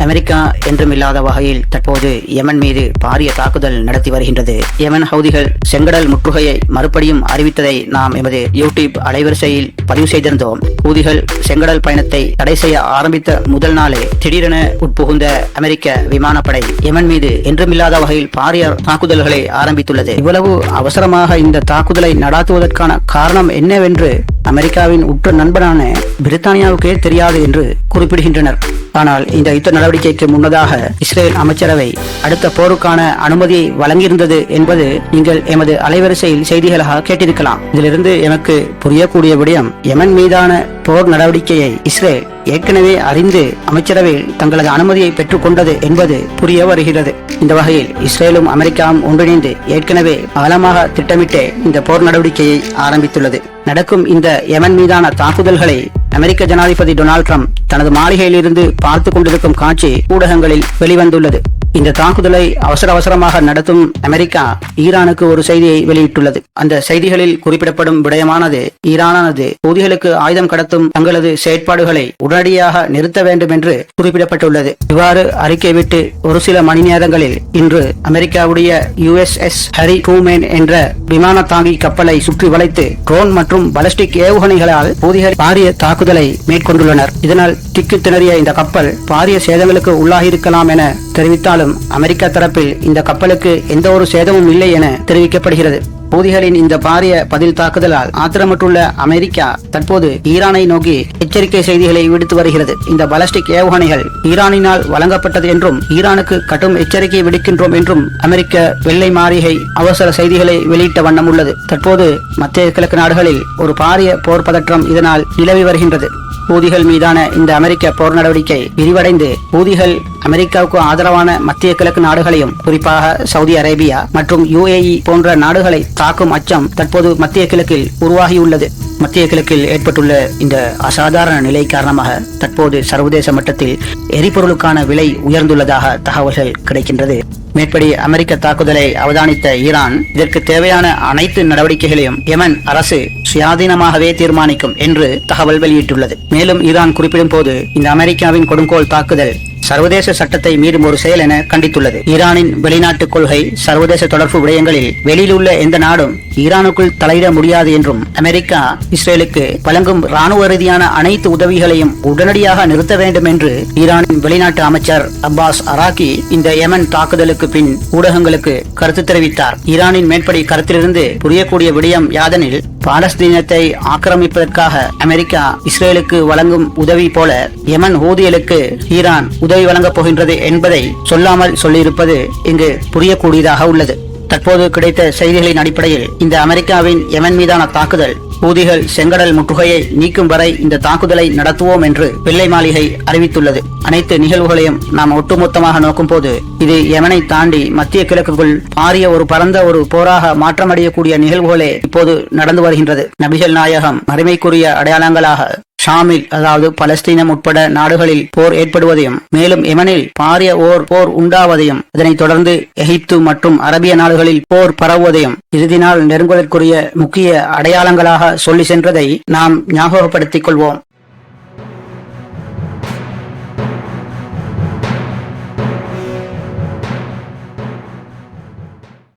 America என்றுமில்லாத வகையில் தற்போது யமன் மீது பாரிய தாக்குதல் நடத்தி வருகின்றது. யமன் ஹவுதிகள் செங்கடல் முற்றுகையை மறுபடியும் அறிவித்ததை நாம் எமது யூடியூப் அலைவரிசையில் பதிவு செய்திருந்தோம். ஹவுதிகள் செங்கடல் பயணத்தை தடை செய்ய ஆரம்பித்த முதல் நாளே திடீரென உட்புகுந்த அமெரிக்க விமானப்படை யமன் மீது என்றுமில்லாத வகையில் பாரிய தாக்குதல்களை ஆரம்பித்துள்ளது. இவ்வளவு அவசரமாக இந்த தாக்குதலை நடாத்துவதற்கான காரணம் என்னவென்று அமெரிக்காவின் உற்ற நண்பனான பிரித்தானியாவுக்கே தெரியாது என்று குறிப்பிடுகின்றனர். ஆனால் இந்த யுத்த நடவடிக்கைக்கு முன்னதாக இஸ்ரேல் அமைச்சரவை அடுத்த போருக்கான அனுமதியை வழங்கியிருந்தது என்பது நீங்கள் எமது அலைவரிசையில் செய்திகளாக கேட்டிருக்கலாம். இதிலிருந்து எனக்கு புரியக்கூடிய விடயம், யமன் மீதான போர் நடவடிக்கையை இஸ்ரேல் ஏற்கனவே அறிந்து அமைச்சரவையில் தங்களது அனுமதியை பெற்றுக் கொண்டது என்பது புரிய வருகிறது. இந்த வகையில் இஸ்ரேலும் அமெரிக்காவும் ஒன்றிணைந்து ஏற்கனவே ஆழமாக திட்டமிட்டே இந்த போர் நடவடிக்கையை ஆரம்பித்துள்ளது. நடக்கும் இந்த யமன் மீதான தாக்குதல்களை அமெரிக்க ஜனாதிபதி டொனால்ட் ட்ரம்ப் தனது மாளிகையிலிருந்து பார்த்து கொண்டிருக்கும் காட்சி ஊடகங்களில் வெளிவந்துள்ளது. இந்த தாக்குதலை அவசரமாக நடத்தும் அமெரிக்கா ஈரானுக்கு ஒரு செய்தியை வெளியிட்டுள்ளது. அந்த செய்திகளில் குறிப்பிடப்படும் விடயமானது, ஈரானானது ஹூதிகளுக்கு ஆயுதம் கடத்தும் தங்களது செயற்பாடுகளை உடனடியாக நிறுத்த வேண்டும் என்று குறிப்பிடப்பட்டுள்ளது. இவ்வாறு அறிக்கை விட்டு ஒரு சில மணி நேரங்களில் இன்று அமெரிக்காவுடைய USS ஹரி ட்ரூமேன் என்ற விமான தாங்கி கப்பலை சுற்றி வளைத்து ட்ரோன் மற்றும் பலஸ்டிக் ஏவுகணைகளால் ஹூதிகள் பாரிய தாக்குதலை மேற்கொண்டுள்ளனர். இதனால் திக்கு திணறிய இந்த கப்பல் பாரிய சேதங்களுக்கு உள்ளாகியிருக்கலாம் என தெரிவித்தாலும் அமெரிக்கா தரப்பில் இந்த கப்பலுக்கு எந்த ஒரு சேதமும் இல்லை என தெரிவிக்கப்படுகிறது. ஹூதிகளின் இந்த பாரிய பதில் தாக்குதலால் ஆத்திரமற்றுள்ள அமெரிக்கா தற்போது ஈரானை நோக்கி எச்சரிக்கை செய்திகளை விடுத்து வருகிறது. இந்த பலஸ்டிக் ஏவுகணைகள் ஈரானினால் வழங்கப்பட்டது என்றும் ஈரானுக்கு கடும் எச்சரிக்கை விடுக்கின்றோம் என்றும் அமெரிக்க வெள்ளை மாளிகை அவசர செய்திகளை வெளியிட்ட வண்ணம் உள்ளது. தற்போது மத்திய கிழக்கு நாடுகளில் ஒரு பாரிய போர் பதற்றம் இதனால் நிலவி வருகின்றது. ஹூதிகள் மீதான இந்த அமெரிக்க போர் நடவடிக்கை விரிவடைந்து ஹூதிகள் அமெரிக்காவுக்கு ஆதரவான மத்திய கிழக்கு நாடுகளையும், குறிப்பாக சவுதி அரேபியா மற்றும் UAE போன்ற நாடுகளை தாக்கும் அச்சம் தற்போது மத்திய கிழக்கில் உருவாகியுள்ளது. மத்திய கிழக்கில் ஏற்பட்டுள்ள இந்த அசாதாரண நிலை காரணமாக தற்போது சர்வதேச மட்டத்தில் எரிபொருளுக்கான விலை உயர்ந்துள்ளதாக தகவல்கள் கிடைக்கின்றது. மேற்படி அமெரிக்க தாக்குதலை அவதானித்த ஈரான் இதற்கு தேவையான அனைத்து நடவடிக்கைகளையும் யமன் அரசு சுயாதீனமாகவே தீர்மானிக்கும் என்று தகவல் வெளியிட்டுள்ளது. மேலும் ஈரான் குறிப்பிடும் போது இந்த அமெரிக்காவின் கொடுங்கோல் தாக்குதல் சர்வதேச சட்டத்தை மீறும் ஒரு செயல் என கண்டித்துள்ளது. ஈரானின் வெளிநாட்டு கொள்கை, சர்வதேச தொடர்பு விடயங்களில் வெளியில் உள்ள எந்த நாடும் ஈரானுக்குள் தலையிட முடியாது என்றும், அமெரிக்கா இஸ்ரேலுக்கு வழங்கும் ராணுவ ரீதியான அனைத்து உதவிகளையும் உடனடியாக நிறுத்த வேண்டும் என்று ஈரானின் வெளிநாட்டு அமைச்சர் அப்பாஸ் அராக்கி இந்த யமன் தாக்குதலுக்கு பின் ஊடகங்களுக்கு கருத்து தெரிவித்தார். ஈரானின் மேற்படி கருத்திலிருந்து புரியக்கூடிய விடயம் யாதெனில், பாலஸ்தீனத்தை ஆக்கிரமிப்பதற்காக அமெரிக்கா இஸ்ரேலுக்கு வழங்கும் உதவி போல யமன் ஹூதிகளுக்கு ஈரான் உதவி வழங்கப் போகின்றது என்பதை சொல்லாமல் சொல்லியிருப்பது இங்கு புரியக்கூடியதாக உள்ளது. தற்போது கிடைத்த செய்திகளின் அடிப்படையில் இந்த அமெரிக்காவின் யமன் மீதான தாக்குதல் ஹூதிகள் செங்கடல் முற்றுகையை நீக்கும் வரை இந்த தாக்குதலை நடத்துவோம் என்று வெள்ளை மாளிகை அறிவித்துள்ளது. அனைத்து நிகழ்வுகளையும் நாம் ஒட்டுமொத்தமாக நோக்கும் போது இது யமனை தாண்டி மத்திய கிழக்குக்குள் பாரிய ஒரு பரந்த ஒரு போராக மாற்றமடையக்கூடிய நிகழ்வுகளே இப்போது நடந்து வருகின்றது. நபிகள் நாயகம் மறுமைக்குரிய அடையாளங்களாக ஷாமில், அதாவது பலஸ்தீனம் உட்பட நாடுகளில் போர் ஏற்படுவதையும், மேலும் யமனில் பாரிய போர் உண்டாவதையும், இதனைத் தொடர்ந்து எகிப்து மற்றும் அரபிய நாடுகளில் போர் பரவுவதையும் இறுதி நாள் நெருங்குவதற்குரிய முக்கிய அடையாளங்களாக சொல்லி சென்றதை நாம் ஞாபகப்படுத்திக் கொள்வோம்.